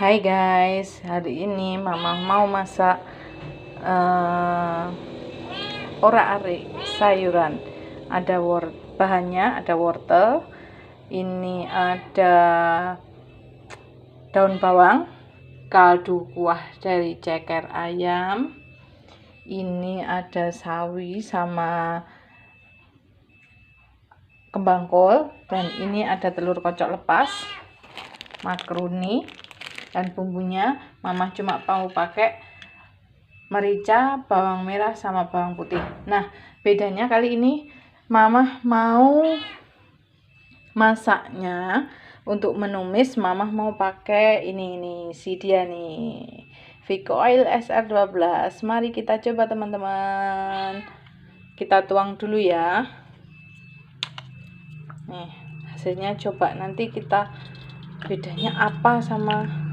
Hai guys, hari ini mama mau masak orak-arik sayuran. Ada bahannya ada wortel, ini ada daun bawang, kaldu kuah dari ceker ayam, ini ada sawi sama kembang kol, dan ini ada telur kocok lepas, makaroni. Dan bumbunya mama cuma mau pakai merica, bawang merah sama bawang putih. Nah, bedanya kali ini mama mau masaknya untuk menumis, mama mau pakai ini si dia nih, Vico Oil SR12. Mari kita coba teman-teman. Kita tuang dulu ya. Nih, hasilnya coba nanti kita bedanya apa sama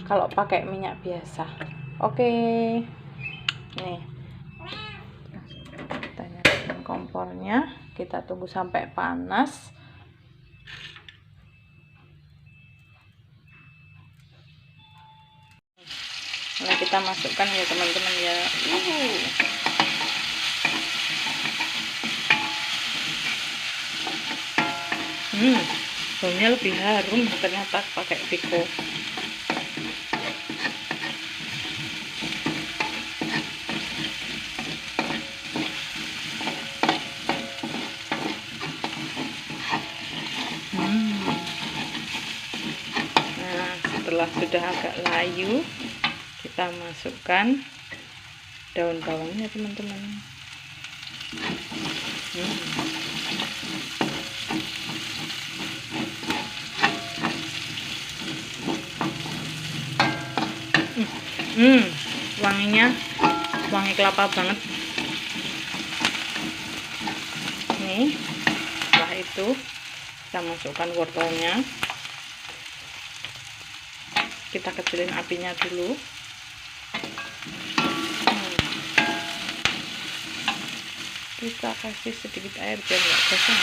kalau pakai minyak biasa. Oke. Nih. Kita nyalain kompornya, kita tunggu sampai panas. Nah, kita masukkan ya teman-teman ya. Baunya lebih harum ternyata pakai Vico. Nah, setelah sudah agak layu, kita masukkan daun bawangnya teman-teman. Wanginya wangi kelapa banget nih. Setelah itu kita masukkan wortelnya, kita kecilin apinya dulu. Kita kasih sedikit air biar nggak gosong.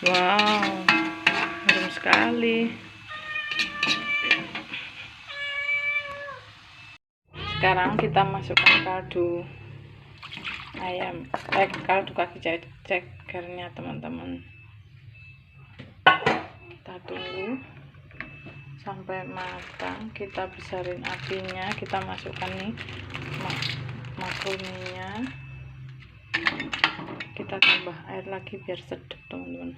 Wow, harum sekali. Sekarang kita masukkan kaldu ayam, kaldu kaki cekernya teman-teman. Kita tunggu sampai matang, kita besarin apinya, kita masukkan nih makaroninya, kita tambah air lagi biar sedap teman-teman.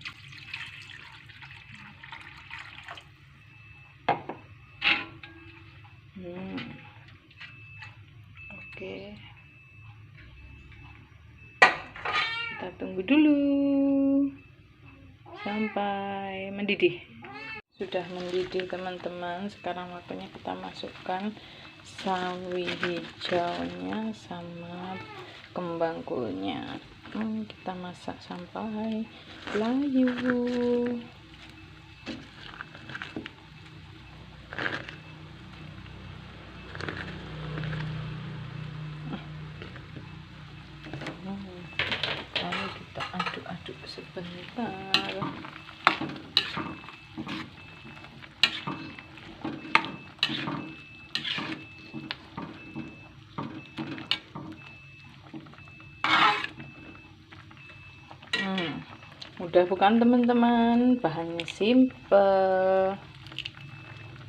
Oke, kita tunggu dulu sampai mendidih. Sudah mendidih teman-teman. Sekarang waktunya kita masukkan sawi hijaunya sama kembang kolnya. Kita masak sampai layu. Lalu kita aduk-aduk sebentar. Mudah bukan teman-teman? Bahannya simple,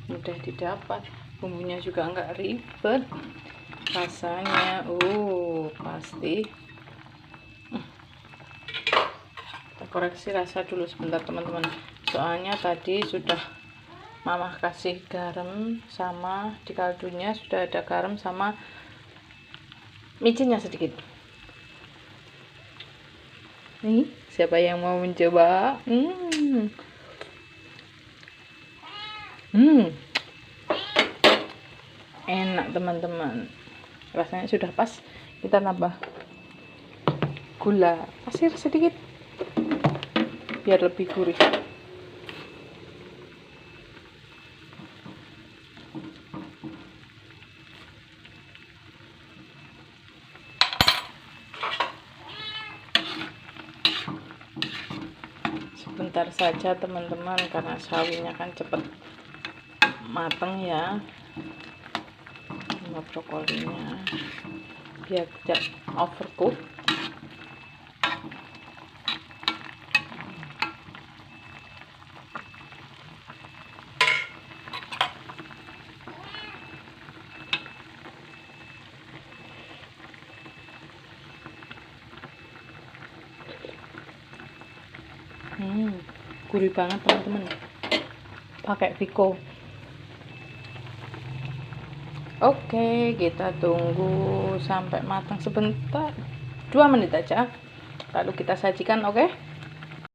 mudah didapat, bumbunya juga enggak ribet, rasanya pasti. Kita koreksi rasa dulu sebentar teman-teman, soalnya tadi sudah mama kasih garam, sama di kaldunya sudah ada garam sama micinnya sedikit. Nih, siapa yang mau mencoba? Enak teman-teman, rasanya sudah pas. Kita tambah gula pasir sedikit biar lebih gurih. sebentar saja teman-teman, karena sawinya kan cepet mateng ya, sama brokolinya, biar tidak overcook. Gurih banget teman-teman, pakai Viko. Oke, kita tunggu sampai matang sebentar, 2 menit aja, lalu kita sajikan. Oke.